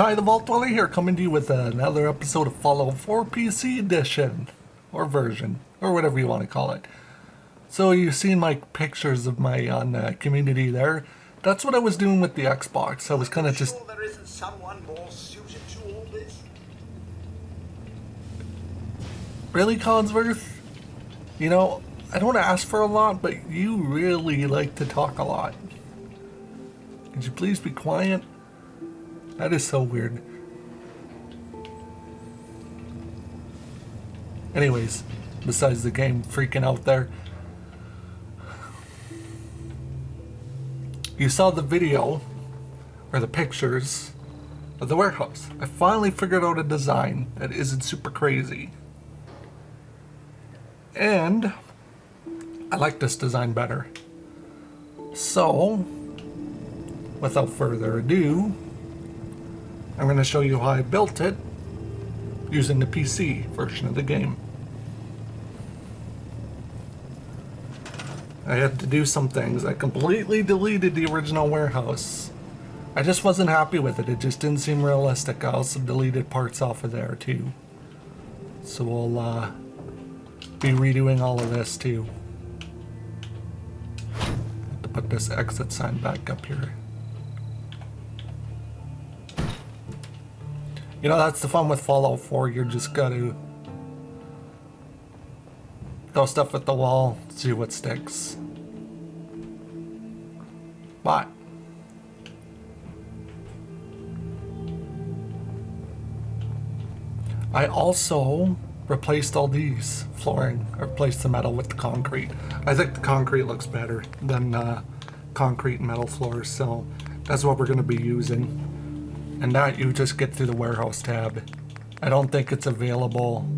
Ty the Vault Dweller here, coming to you with another episode of Fallout 4 PC Edition, or version, or whatever you want to call it. So you've seen my pictures of my on community there. That's what I was doing with the Xbox. I was kind of just... Sure there isn't someone more suited to all this? Really, Codsworth? You know, I don't ask for a lot, but you really like to talk a lot. Could you please be quiet? That is so weird. Anyways, besides the game freaking out there, you saw the video, or the pictures, of the warehouse. I finally figured out a design that isn't super crazy. And I like this design better. So, without further ado, I'm going to show you how I built it using the PC version of the game. I had to do some things. I completely deleted the original warehouse. I just wasn't happy with it. It just didn't seem realistic. I also deleted parts off of there too. So we'll be redoing all of this too. Have to put this exit sign back up here. You know, that's the fun with Fallout 4. You just gotta throw stuff at the wall, see what sticks. But I also replaced all these flooring. I replaced the metal with the concrete. I think the concrete looks better than concrete and metal floors, so that's what we're going to be using. And that you just get through the warehouse tab. I don't think it's available.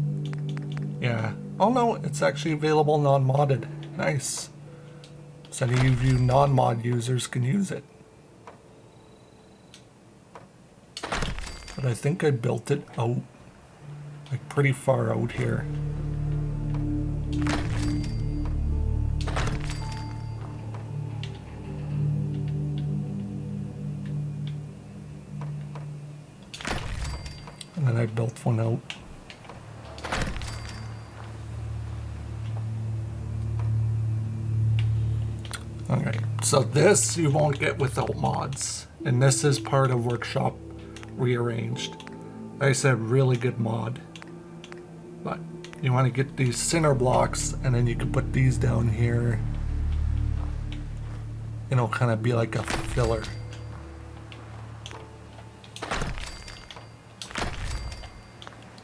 Yeah. Oh no, it's actually available non-modded. Nice. So any of you non-mod users can use it. But I think I built it out, like pretty far out here. And then I built one out. Alright, so this you won't get without mods. And this is part of Workshop Rearranged. Like I said, really good mod. But you want to get these center blocks, and then you can put these down here. You know, kind of be like a filler.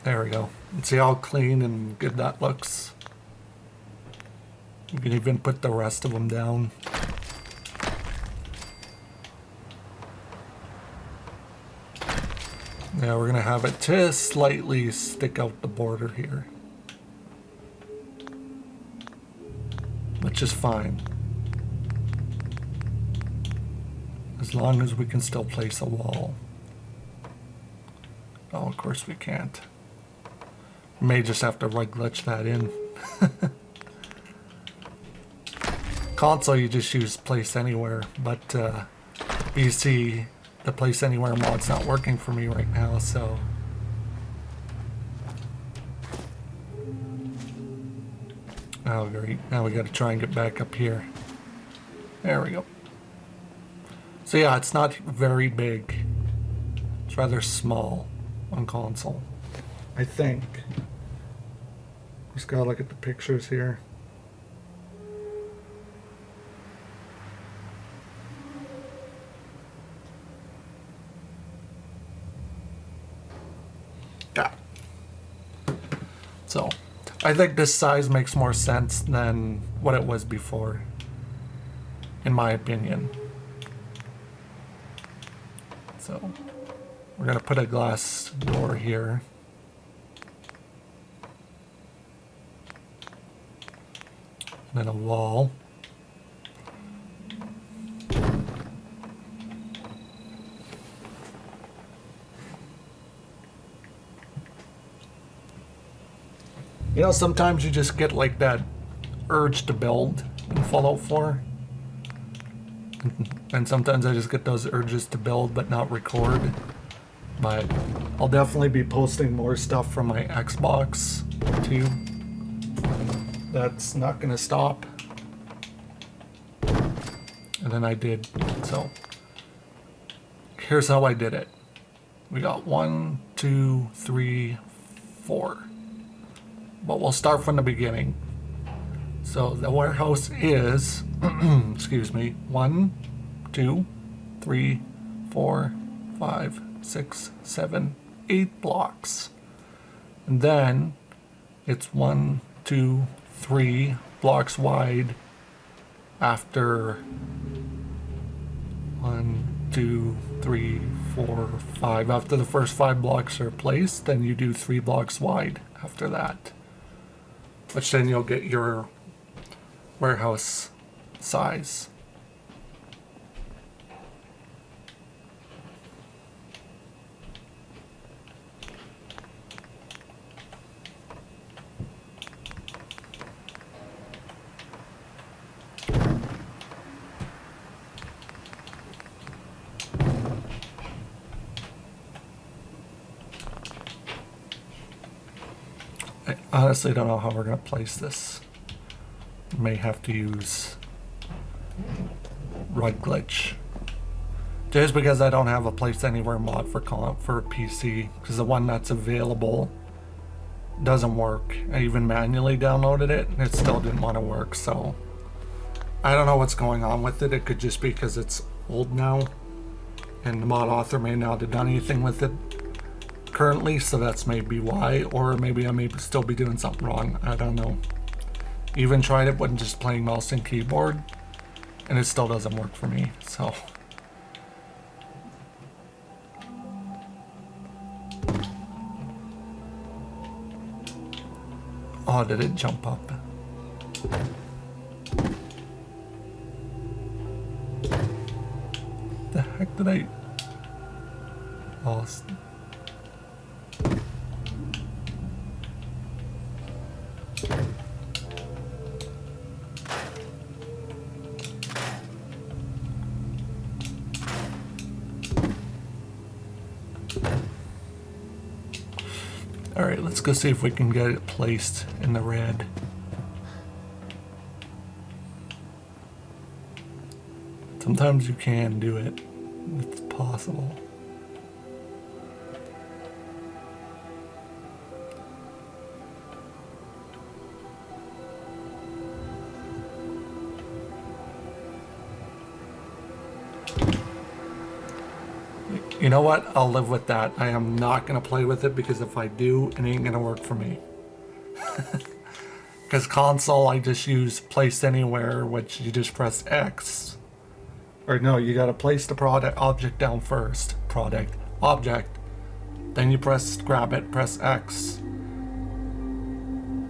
There we go. And see how clean and good that looks. You can even put the rest of them down. Yeah, we're gonna have it just slightly stick out the border here. Which is fine. As long as we can still place a wall. Oh, of course we can't. May just have to right glitch that in. Console, you just use place anywhere, but PC, the place anywhere mod's not working for me right now, so. Oh great, now we gotta try and get back up here. There we go. So yeah, it's not very big. It's rather small on console, I think. Just gotta look at the pictures here. Yeah. So, I think this size makes more sense than what it was before, in my opinion. So, we're gonna put a glass door here. And then a wall. You know, sometimes you just get like that urge to build in Fallout 4. And sometimes I just get those urges to build but not record. But but I'll definitely be posting more stuff from my Xbox too. That's not gonna stop. And then I did, so here's how I did it. We got 1, 2, 3, 4. But we'll start from the beginning. So the warehouse is, excuse me, 1, 2, 3, 4, 5, 6, 7, 8 blocks. And then it's 1, 2, 3 blocks wide after 1, 2, 3, 4, 5. After the first 5 blocks are placed, then you do 3 blocks wide after that. Which then you'll get your warehouse size. I honestly don't know how we're going to place this. May have to use Rug Glitch. Just because I don't have a Place Anywhere mod for PC, because the one that's available doesn't work. I even manually downloaded it and it still didn't want to work, so I don't know what's going on with it. It could just be because it's old now and the mod author may not have done anything with it currently, so that's maybe why, or maybe I may still be doing something wrong. I don't know. Even tried it when just playing mouse and keyboard and it still doesn't work for me, so oh, did it jump up? The heck did I lost? Alright, let's go see if we can get it placed in the red. Sometimes you can do it. It's possible. You know what? I'll live with that. I am not going to play with it because if I do, it ain't going to work for me. Because console, I just use Place Anywhere, which you just press X. Or no, you got to place the product object down first. Product, object. Then you grab it, press X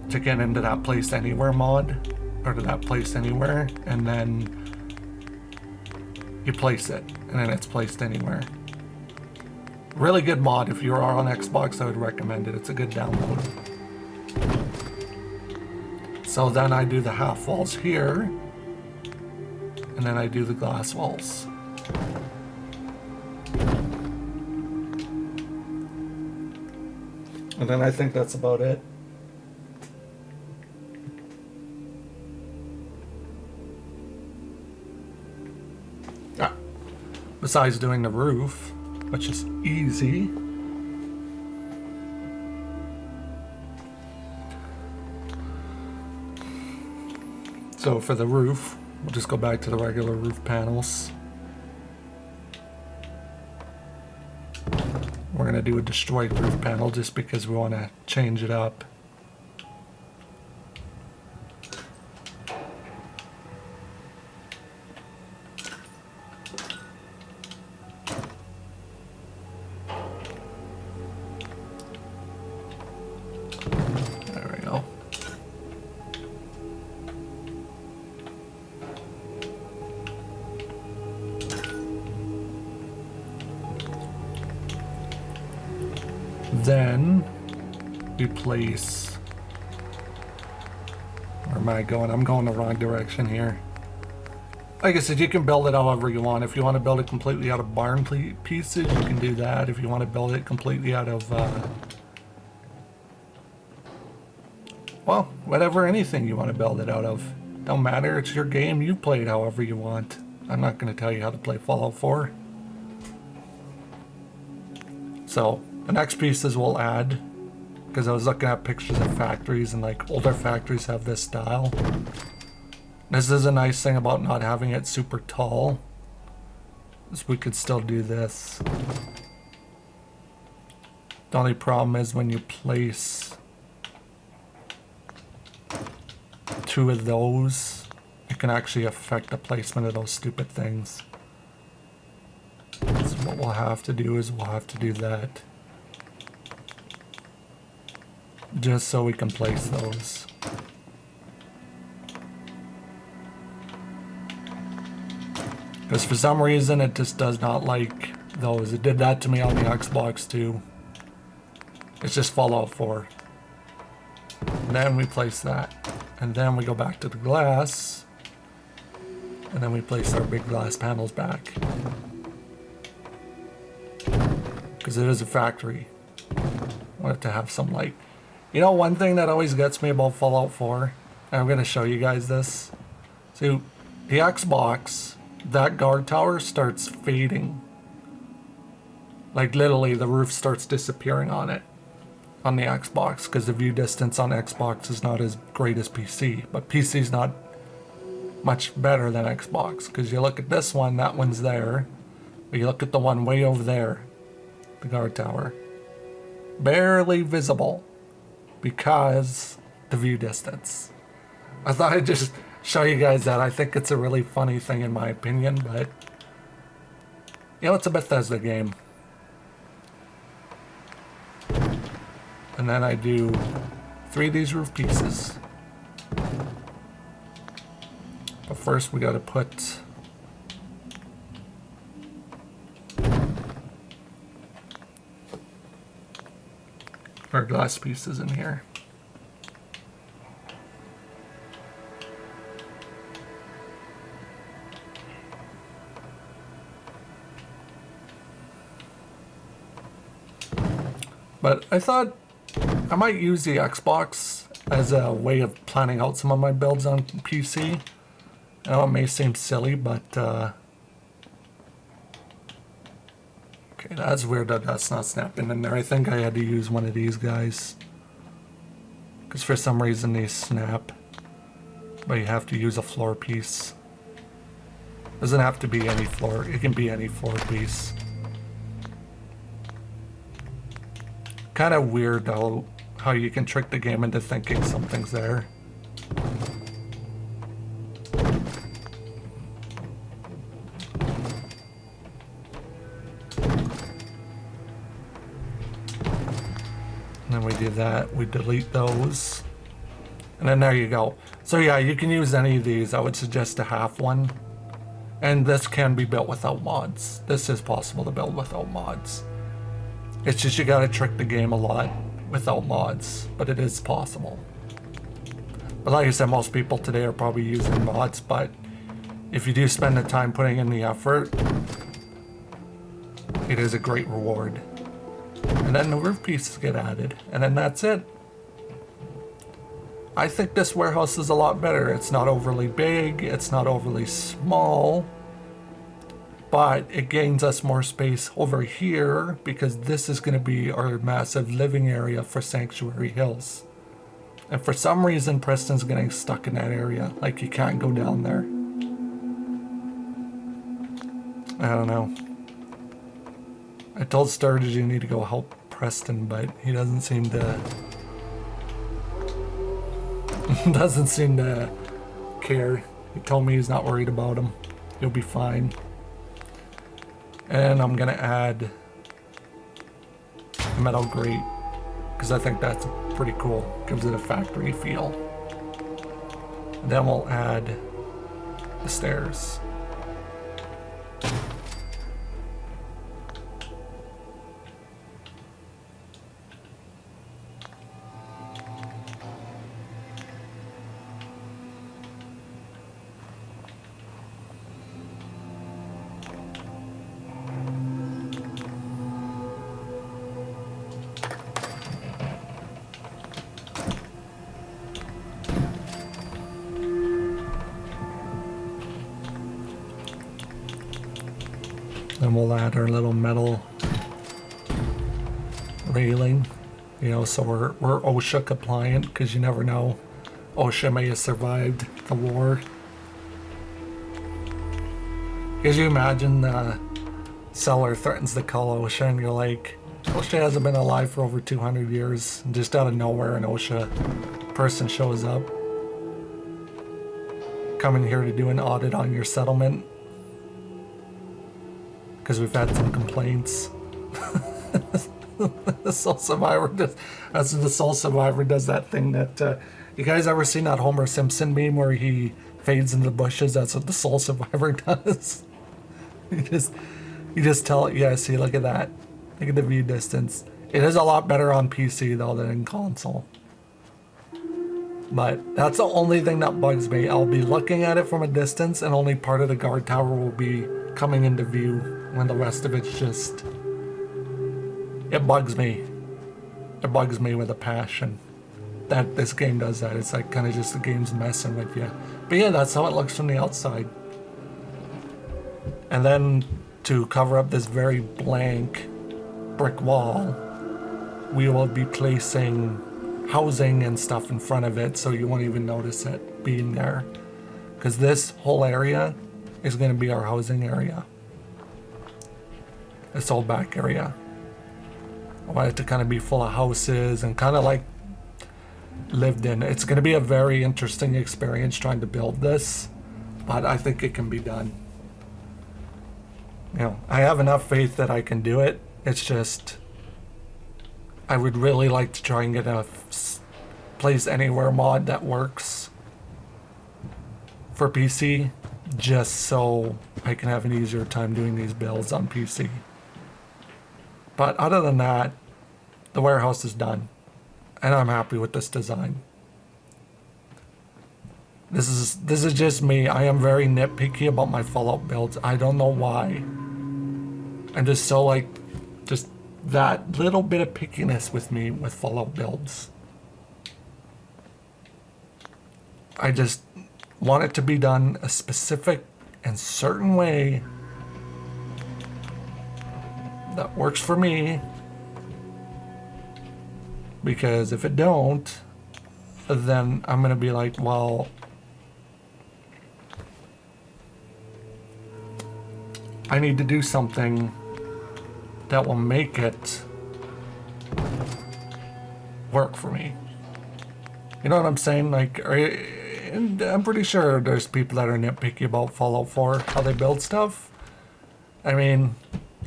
to get into that Place Anywhere mod, or to that Place Anywhere, and then you place it, and then it's placed anywhere. Really good mod. If you are on Xbox, I would recommend it. It's a good download. So then I do the half walls here, and then I do the glass walls. And then I think that's about it. Besides doing the roof, which is easy. So for the roof, we'll just go back to the regular roof panels. We're gonna do a destroyed roof panel just because we want to change it up. Then we place, where am I going? I'm going the wrong direction here. Like I said, you can build it however you want. If you want to build it completely out of barn pieces, you can do that. If you want to build it completely out of, well, whatever, anything you want to build it out of. Don't matter, it's your game, you play it however you want. I'm not going to tell you how to play Fallout 4. So, the next pieces we'll add, because I was looking at pictures of factories, and like older factories have this style. This is a nice thing about not having it super tall, is we could still do this. The only problem is when you place 2 of those, it can actually affect the placement of those stupid things. So what we'll have to do is we'll have to do that, just so we can place those. Because for some reason it just does not like those. It did that to me on the Xbox too. It's just Fallout 4. And then we place that. And then we go back to the glass. And then we place our big glass panels back. Because it is a factory. I want it to have some light. You know, one thing that always gets me about Fallout 4, and I'm going to show you guys this. So, the Xbox, that guard tower starts fading. Like literally the roof starts disappearing on it. On the Xbox, because the view distance on Xbox is not as great as PC. But PC's not much better than Xbox. Because you look at this one, that one's there. But you look at the one way over there, the guard tower. Barely visible. Because the view distance. I thought I'd just show you guys that. I think it's a really funny thing in my opinion, but you know, it's a Bethesda game. And then I do 3 of these roof pieces. But first we gotta put our glass pieces in here. But I thought I might use the Xbox as a way of planning out some of my builds on PC. I know it may seem silly, but okay, that's weird that that's not snapping in there. I think I had to use one of these guys, because for some reason these snap, but you have to use a floor piece. Doesn't have to be any floor, it can be any floor piece. Kind of weird though, how you can trick the game into thinking something's there. And then we do that, we delete those. And then there you go. So yeah, you can use any of these. I would suggest a half one. And this can be built without mods. This is possible to build without mods. It's just you gotta trick the game a lot without mods, but it is possible. But like I said, most people today are probably using mods, but if you do spend the time putting in the effort, it is a great reward. And then the roof pieces get added, and then that's it. I think this warehouse is a lot better. It's not overly big, it's not overly small, but it gains us more space over here because this is going to be our massive living area for Sanctuary Hills. And for some reason, Preston's getting stuck in that area. Like, you can't go down there. I don't know. I told Sturgis you need to go help Preston, but he doesn't seem to... doesn't seem to care. He told me he's not worried about him. He'll be fine. And I'm gonna add a metal grate because I think that's pretty cool. Gives it a factory feel. And then we'll add the stairs. Then we'll add our little metal railing, you know, so we're OSHA compliant, because you never know. OSHA may have survived the war. Could you imagine the seller threatens to call OSHA and you're like, OSHA hasn't been alive for over 200 years, and just out of nowhere an OSHA person shows up, coming here to do an audit on your settlement, because we've had some complaints. The Soul Survivor does, that's the Soul Survivor does that thing that, you guys ever seen that Homer Simpson meme where he fades into the bushes? That's what the Soul Survivor does. You just tell it, yeah, see, look at that. Look at the view distance. It is a lot better on PC though than in console. But that's the only thing that bugs me. I'll be looking at it from a distance and only part of the guard tower will be coming into view when the rest of it's just... It bugs me. It bugs me with a passion that this game does that. It's like kind of just the game's messing with you. But yeah, that's how it looks from the outside. And then to cover up this very blank brick wall, we will be placing housing and stuff in front of it so you won't even notice it being there. Because this whole area is going to be our housing area. This whole back area. I want it to kind of be full of houses and kind of like lived in. It's going to be a very interesting experience trying to build this, but I think it can be done. You know, I have enough faith that I can do it. It's just, I would really like to try and get a Place Anywhere mod that works for PC, just so I can have an easier time doing these builds on PC. But other than that, the warehouse is done, and I'm happy with this design. This is just me. I am very nitpicky about my Fallout builds. I don't know why. I'm just so like, just that little bit of pickiness with me with Fallout builds. I just want it to be done a specific and certain way that works for me, because if it don't, then I'm gonna be like, well, I need to do something that will make it work for me. You know what I'm saying? Like, and I'm pretty sure there's people that are nitpicky about Fallout 4, how they build stuff. I mean,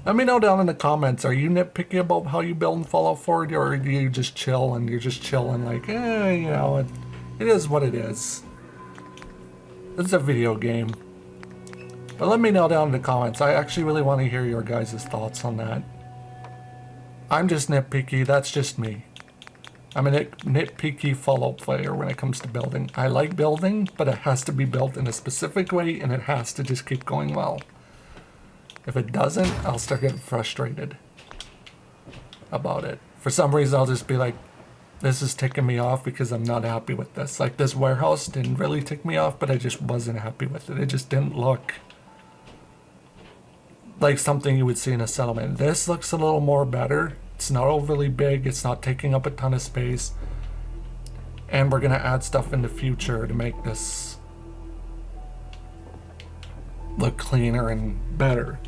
let me know down in the comments, are you nitpicky about how you build in Fallout 4, or do you just chill and you're just chilling like, you know, it is what it is. It's a video game. But let me know down in the comments. I actually really want to hear your guys' thoughts on that. I'm just nitpicky, that's just me. I'm a nitpicky Fallout player when it comes to building. I like building, but it has to be built in a specific way and it has to just keep going well. If it doesn't, I'll start getting frustrated about it. For some reason, I'll just be like, this is ticking me off because I'm not happy with this. Like, this warehouse didn't really tick me off, but I just wasn't happy with it. It just didn't look like something you would see in a settlement. This looks a little more better. It's not overly big. It's not taking up a ton of space. And we're going to add stuff in the future to make this look cleaner and better.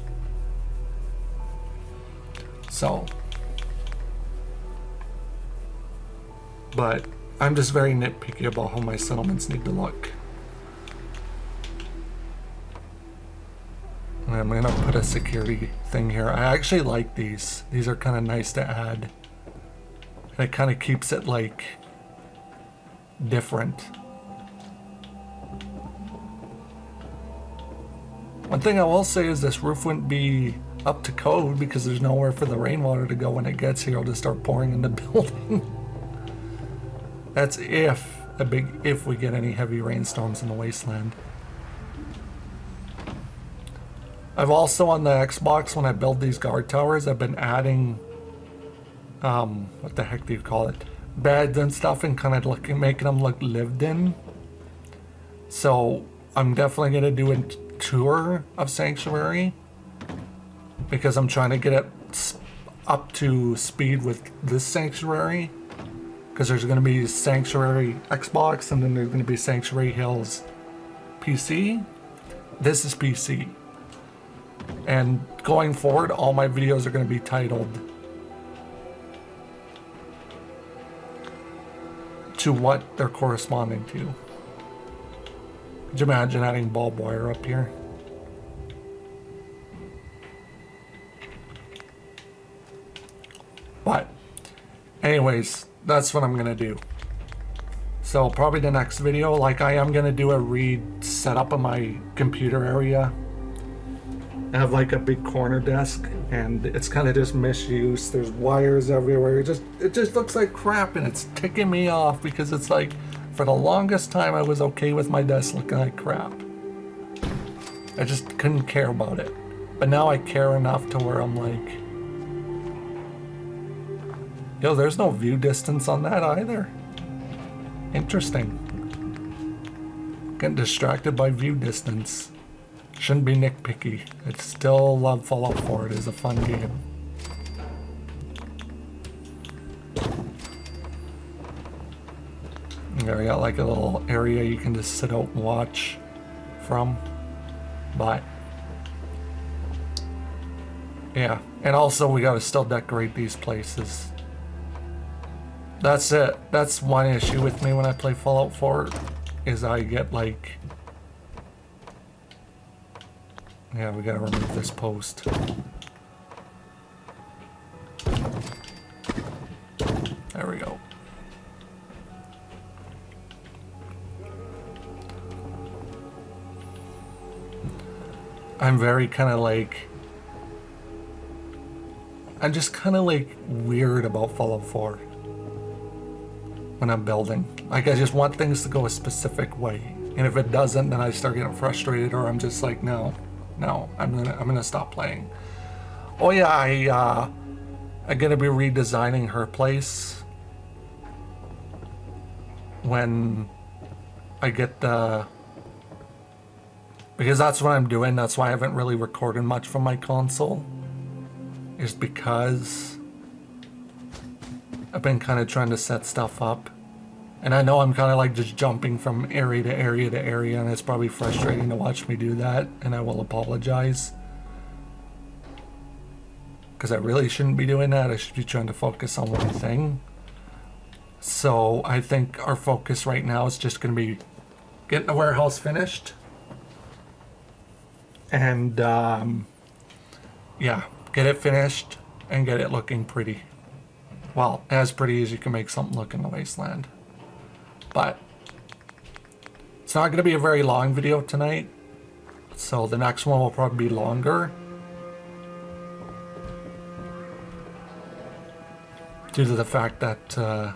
So, but I'm just very nitpicky about how my settlements need to look. And I'm gonna put a security thing here. I actually like these. These are kind of nice to add. And it kind of keeps it like different. One thing I will say is this roof wouldn't be up to code because there's nowhere for the rainwater to go when it gets here. It'll just start pouring in the building. That's if, a big if, we get any heavy rainstorms in the wasteland. I've also on the Xbox, when I build these guard towers, I've been adding, what the heck do you call it? Beds and stuff, and kind of making them look lived in. So I'm definitely going to do a tour of Sanctuary because I'm trying to get it up to speed with this Sanctuary, because there's going to be Sanctuary Xbox and then there's going to be Sanctuary Hills PC. This is PC, and going forward all my videos are going to be titled to what they're corresponding to. Could you imagine adding barbed wire up here? But anyways, that's what I'm gonna do. So probably the next video, like I am gonna do a read setup of my computer area. I have like a big corner desk and it's kind of just misuse. There's wires everywhere. It just looks like crap, and it's ticking me off because it's like, for the longest time I was okay with my desk looking like crap. I just couldn't care about it. But now I care enough to where I'm like, yo, there's no view distance on that either. Interesting. Getting distracted by view distance. Shouldn't be nitpicky. I still love Fallout 4. It is a fun game. There we got like a little area you can just sit out and watch from. But yeah, and also we gotta still decorate these places. That's it. That's one issue with me when I play Fallout 4, is I get like, yeah, we gotta remove this post. There we go. I'm very kind of like, I'm just kind of like weird about Fallout 4 when I'm building. Like I just want things to go a specific way, and if it doesn't, then I start getting frustrated, or I'm just like, no, I'm gonna stop playing. Oh yeah, I'm gonna be redesigning her place when I get the, because that's what I'm doing. That's why I haven't really recorded much from my console, is because I've been kind of trying to set stuff up. And I know I'm kind of like just jumping from area to area to area, and it's probably frustrating to watch me do that, and I will apologize. Because I really shouldn't be doing that. I should be trying to focus on one thing. So I think our focus right now is just going to be getting the warehouse finished. And yeah, get it finished and get it looking pretty. Well, as pretty as you can make something look in the wasteland. But it's not going to be a very long video tonight, so the next one will probably be longer, due to the fact that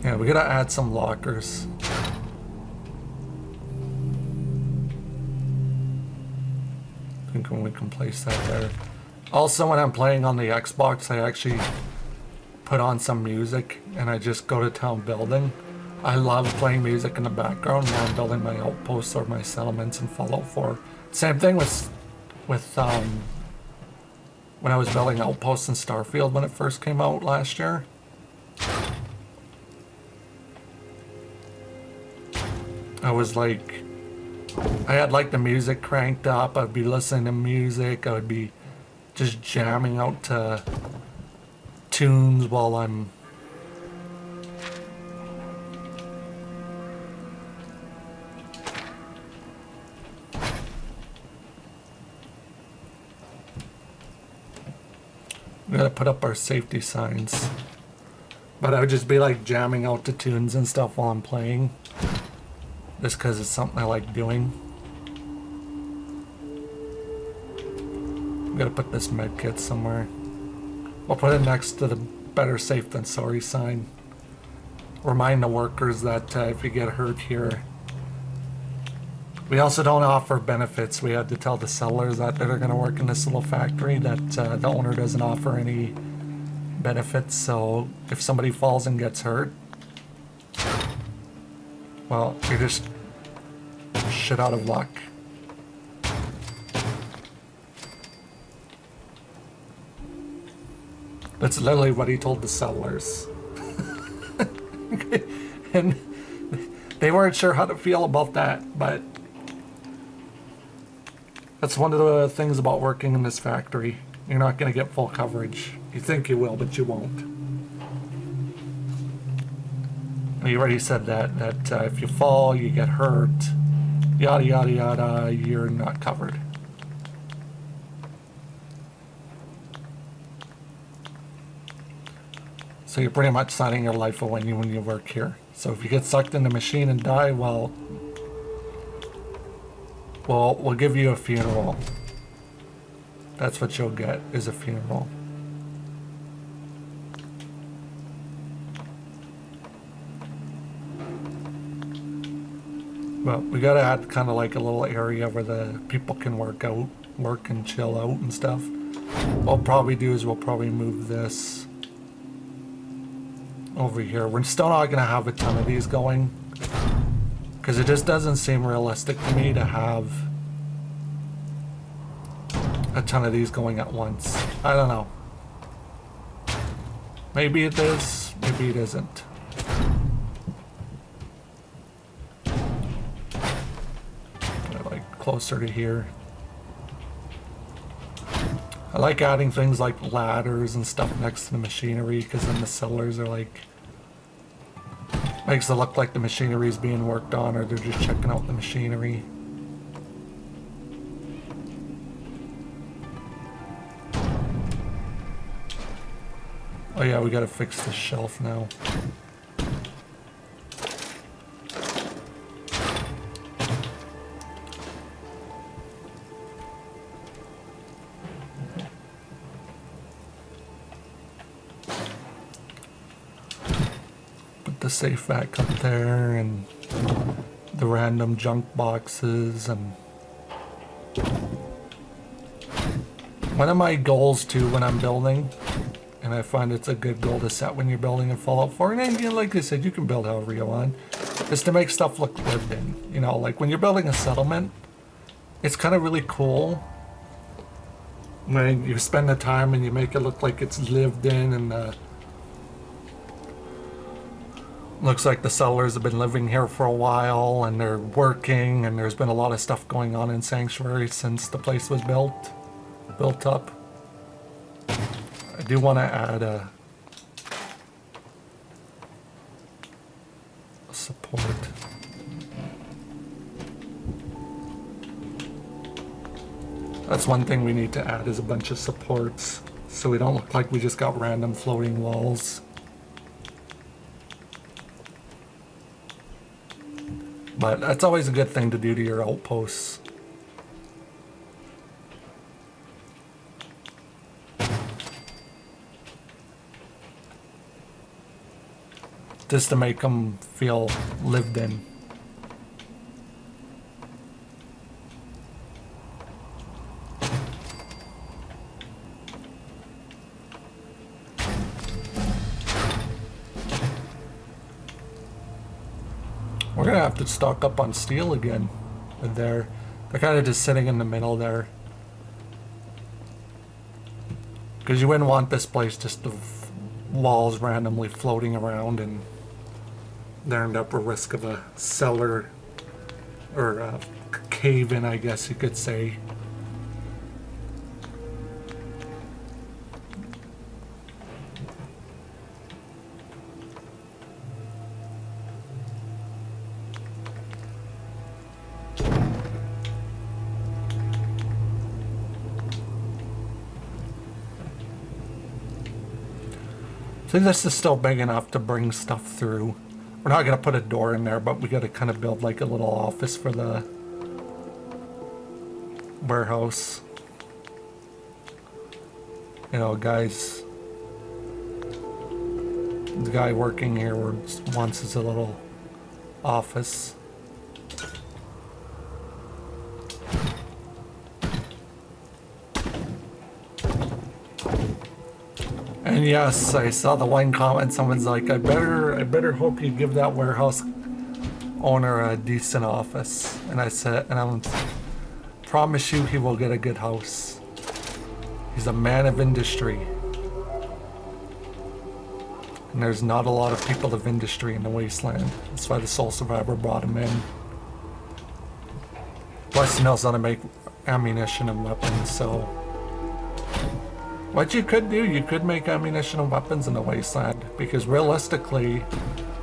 yeah, we gotta add some lockers. I think we can place that there. Also, when I'm playing on the Xbox, I actually put on some music and I just go to town building. I love playing music in the background while I'm building my outposts or my settlements in Fallout 4. Same thing with when I was building outposts in Starfield when it first came out last year. I was like, I had like the music cranked up, I'd be listening to music, I would be just jamming out to tunes while I'm we gotta put up our safety signs. But I would just be like jamming out to tunes and stuff while I'm playing. Just because it's something I like doing. I'm gonna put this med kit somewhere. We'll put it next to the better safe than sorry sign. Remind the workers that if you get hurt here. We also don't offer benefits. We had to tell the settlers that they're gonna work in this little factory that the owner doesn't offer any benefits, so if somebody falls and gets hurt, well, you're just shit out of luck. That's literally what he told the settlers. And they weren't sure how to feel about that, but that's one of the things about working in this factory. You're not going to get full coverage. You think you will, but you won't. You already said that if you fall, you get hurt, yada yada yada, you're not covered. So you're pretty much signing your life away when you work here. So if you get sucked in the machine and die, well, we'll give you a funeral. That's what you'll get, is a funeral. But we gotta add kind of like a little area where the people can work and chill out and stuff. What we'll probably do is we'll probably move this over here. We're still not gonna have a ton of these going, because it just doesn't seem realistic to me to have a ton of these going at once. I don't know. Maybe it is, maybe it isn't. Like closer to here. I like adding things like ladders and stuff next to the machinery, because then the settlers are like, makes it look like the machinery is being worked on, or they're just checking out the machinery. Oh yeah, we gotta fix this shelf now. Put the safe back up there, and the random junk boxes, and one of my goals too when I'm building, and I find it's a good goal to set when you're building in Fallout 4, and again, like I said, you can build however you want, is to make stuff look lived in. You know, like when you're building a settlement, it's kind of really cool when you spend the time and you make it look like it's lived in, and looks like the settlers have been living here for a while, and they're working, and there's been a lot of stuff going on in Sanctuary since the place was built up. I do want to add a support. That's one thing we need to add, is a bunch of supports, so we don't look like we just got random floating walls. But that's always a good thing to do to your outposts. Just to make them feel lived in. We're gonna have to stock up on steel again. They're kind of just sitting in the middle there. Because you wouldn't want this place just to walls randomly floating around, and there end up a risk of a cellar or a cave-in, I guess you could say. So this is still big enough to bring stuff through. We're not going to put a door in there, but we got to kind of build like a little office for the warehouse. You know, guys, the guy working here wants his little office. And yes, I saw the one comment. Someone's like, I better hope you give that warehouse owner a decent office. And I said, and I promise you he will get a good house. He's a man of industry. And there's not a lot of people of industry in the wasteland. That's why the Soul Survivor brought him in. Plus he knows how to make ammunition and weapons, so... What you could do, you could make ammunition and weapons in the wasteland, because realistically,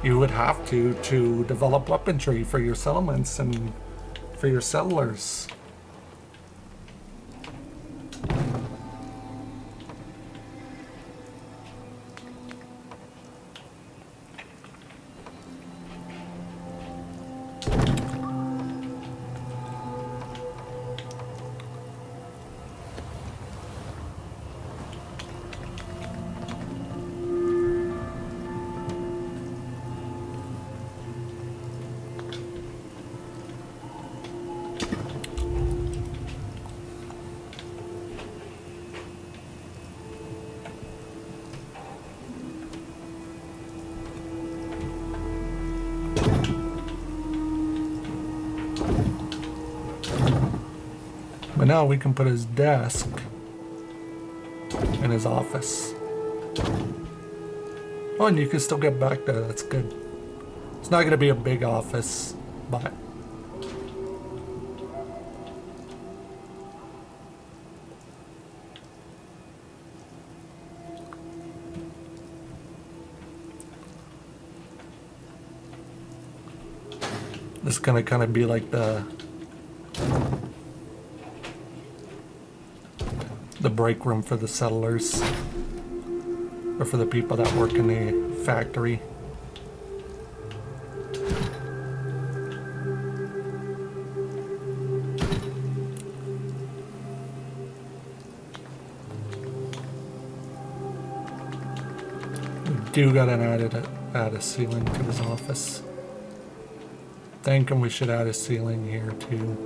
you would have to develop weaponry for your settlements and for your settlers. But now we can put his desk in his office. Oh, and you can still get back there. That's good. It's not going to be a big office, but... This is going to kind of be like the break room for the settlers, or for the people that work in the factory. We do got an add a ceiling to his office. Thinking we should add a ceiling here too.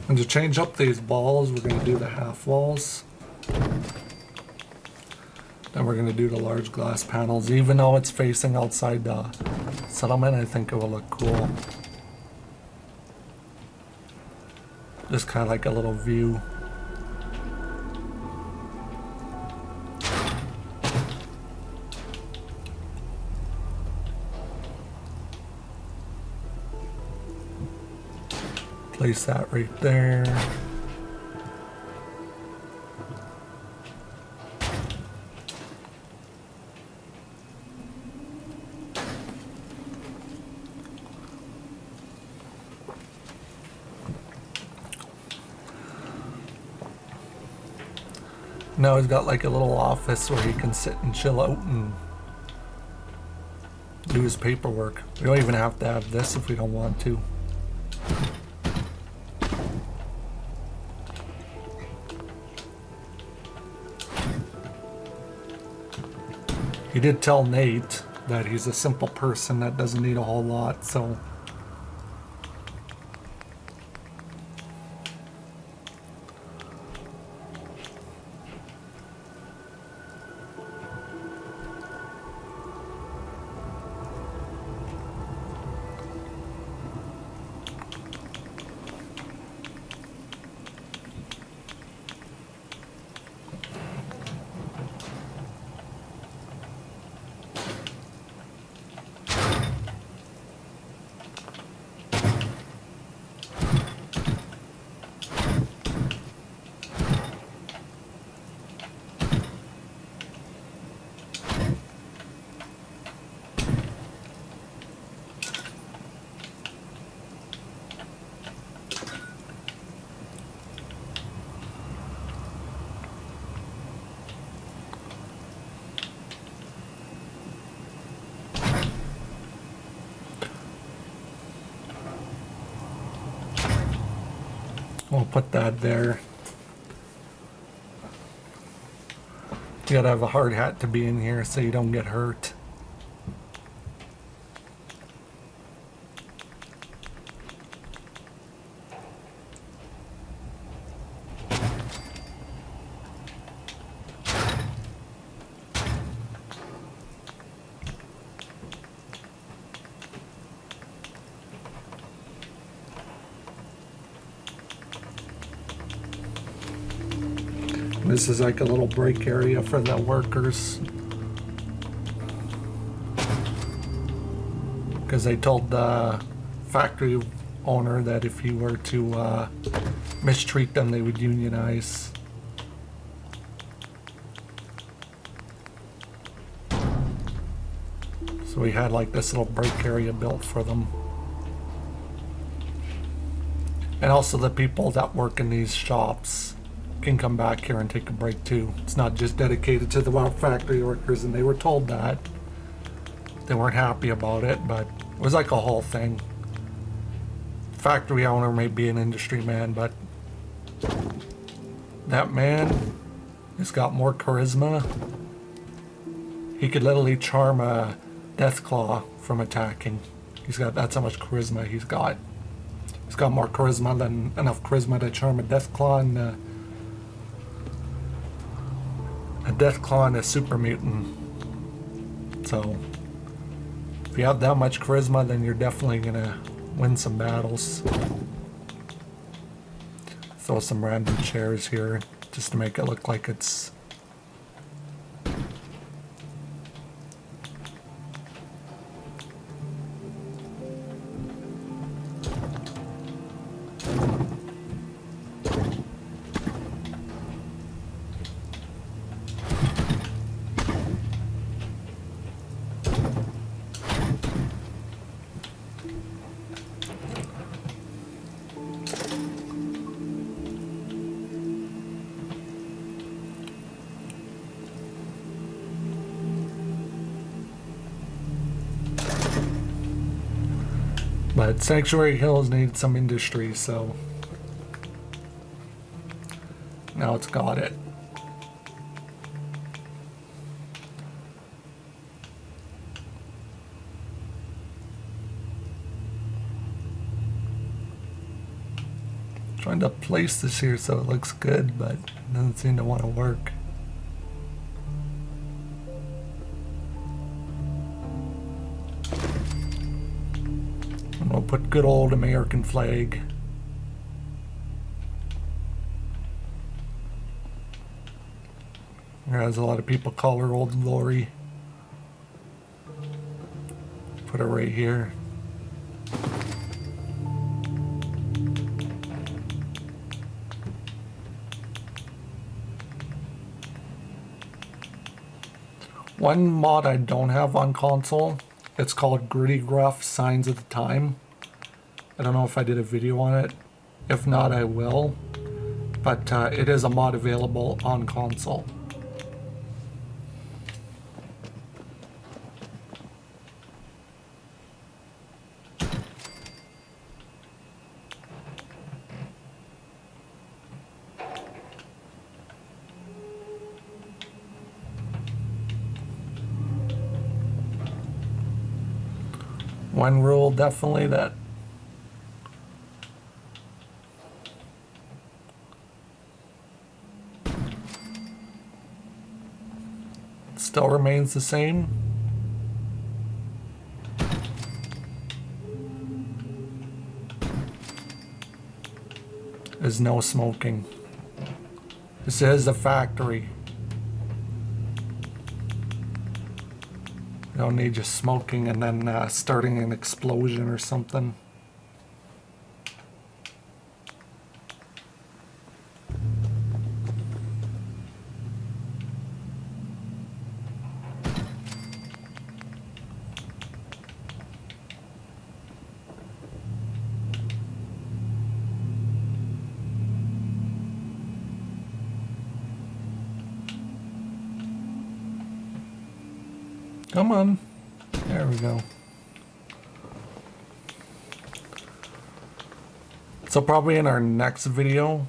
And to change up these walls, we're going to do the half walls. Then we're going to do the large glass panels. Even though it's facing outside the settlement, I think it will look cool. Just kind of like a little view. Place that right there. Now he's got like a little office where he can sit and chill out and do his paperwork. We don't even have to have this if we don't want to. He did tell Nate that he's a simple person that doesn't need a whole lot, so... We'll put that there. You gotta have a hard hat to be in here so you don't get hurt. This is like a little break area for the workers. Because they told the factory owner that if he were to mistreat them, they would unionize. So we had like this little break area built for them. And also the people that work in these shops can come back here and take a break too. It's not just dedicated to the WoW factory workers, and they were told that. They weren't happy about it, but it was like a whole thing. Factory owner may be an industry man, but that man has got more charisma. He could literally charm a Deathclaw from attacking. That's how much charisma he's got. He's got more charisma than enough charisma to charm a Deathclaw and a Deathclaw and a super mutant. So if you have that much charisma, then you're definitely gonna win some battles. Throw some random chairs here just to make it look like it's but Sanctuary Hills needed some industry, so now it's got it. Trying to place this here so it looks good, but it doesn't seem to want to work. We'll put good old American flag. As a lot of people call her Old Glory. Put her right here. One mod I don't have on console, it's called Gritty Gruff Signs of the Time. I don't know if I did a video on it. If not, I will. But it is a mod available on console. One rule definitely that still remains the same is no smoking. This is a factory. You don't need just smoking and then starting an explosion or something. Come on. There we go. So probably in our next video,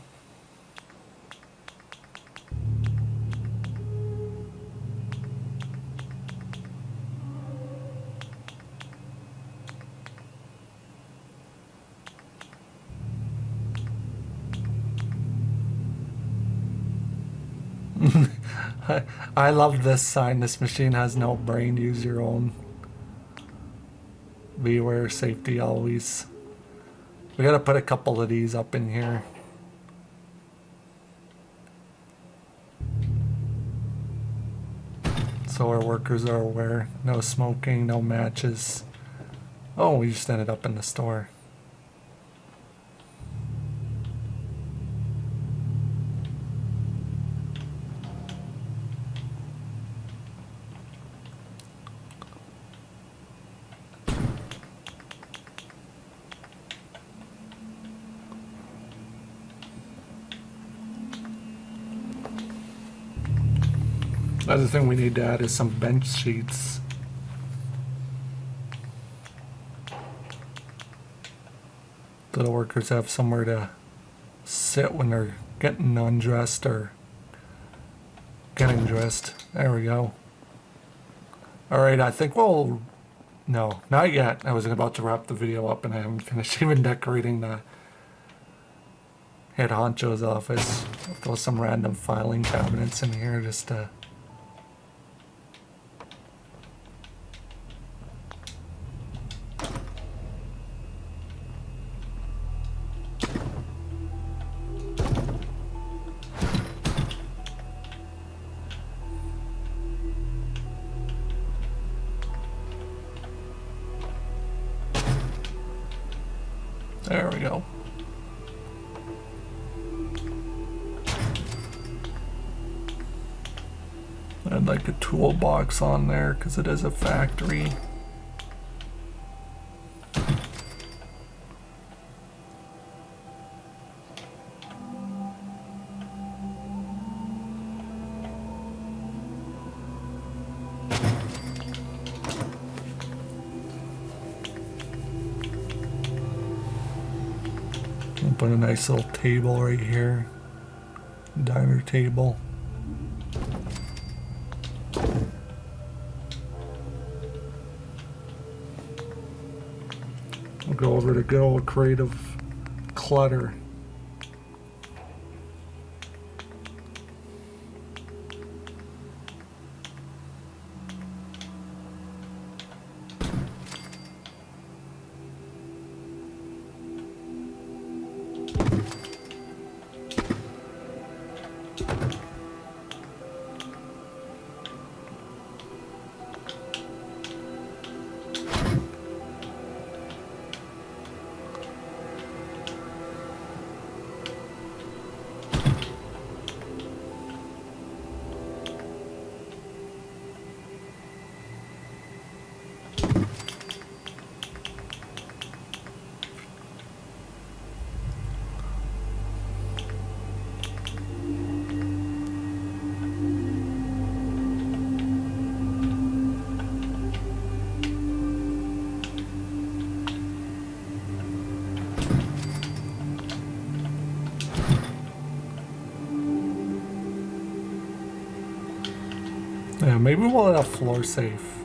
I love this sign. This machine has no brain. Use your own. Beware, safety always. We gotta put a couple of these up in here. So our workers are aware. No smoking, no matches. Oh, we just ended up in the store. Another thing we need to add is some bench sheets. So the workers have somewhere to sit when they're getting undressed or getting dressed. There we go. Alright, I think we'll... No, not yet. I was about to wrap the video up and I haven't finished even decorating the head honcho's office. I'll throw some random filing cabinets in here just to... There we go. I'd like a toolbox on there because it is a factory. I'll put a nice little table right here. Diner table. We'll go over to good old creative clutter. Yeah, maybe we'll let a floor safe.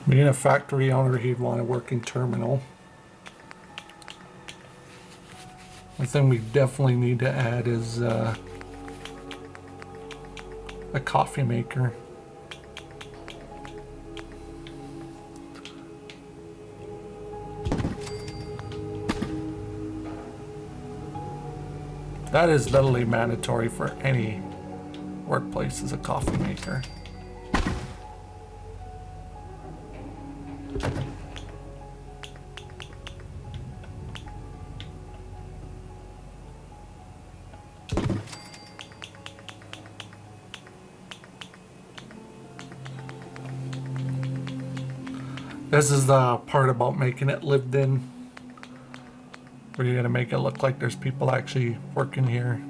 Being a factory owner, he'd want a working terminal. One thing we definitely need to add is a coffee maker. That is literally mandatory for any workplace, is a coffee maker. This is the part about making it lived in, where you're gonna make it look like there's people actually working here.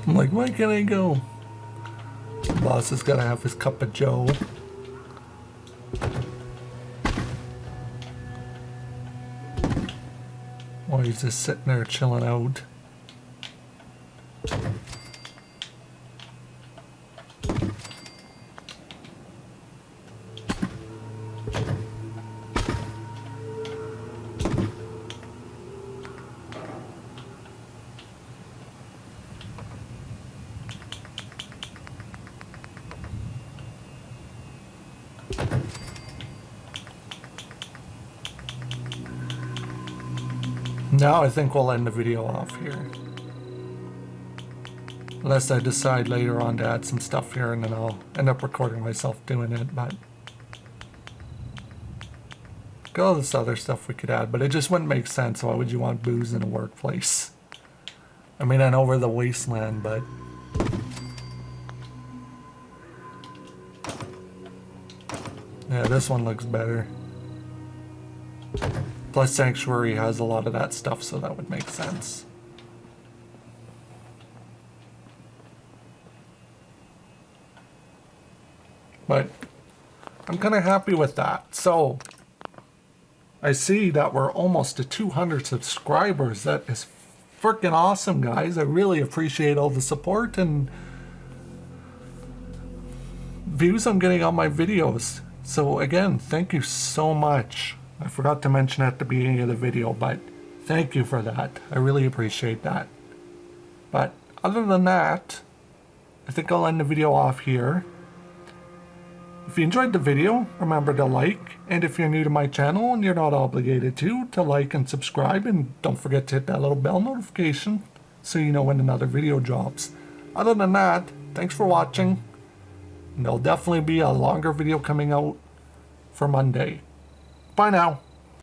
I'm like, why can't I go? Boss has gotta have his cup of joe. While he's just sitting there chilling out. Now I think we'll end the video off here. Unless I decide later on to add some stuff here and then I'll end up recording myself doing it, but got all this other stuff we could add, but it just wouldn't make sense. Why would you want booze in a workplace? I mean, I know we're the wasteland, but yeah, this one looks better. Plus Sanctuary has a lot of that stuff, so that would make sense. But I'm kind of happy with that. So I see that we're almost to 200 subscribers. That is freaking awesome, guys. I really appreciate all the support and views I'm getting on my videos. So again, thank you so much. I forgot to mention at the beginning of the video, but thank you for that. I really appreciate that. But other than that, I think I'll end the video off here. If you enjoyed the video, remember to like, and if you're new to my channel and you're not obligated to like and subscribe, and don't forget to hit that little bell notification so you know when another video drops. Other than that, thanks for watching, and there'll definitely be a longer video coming out for Monday. Bye now.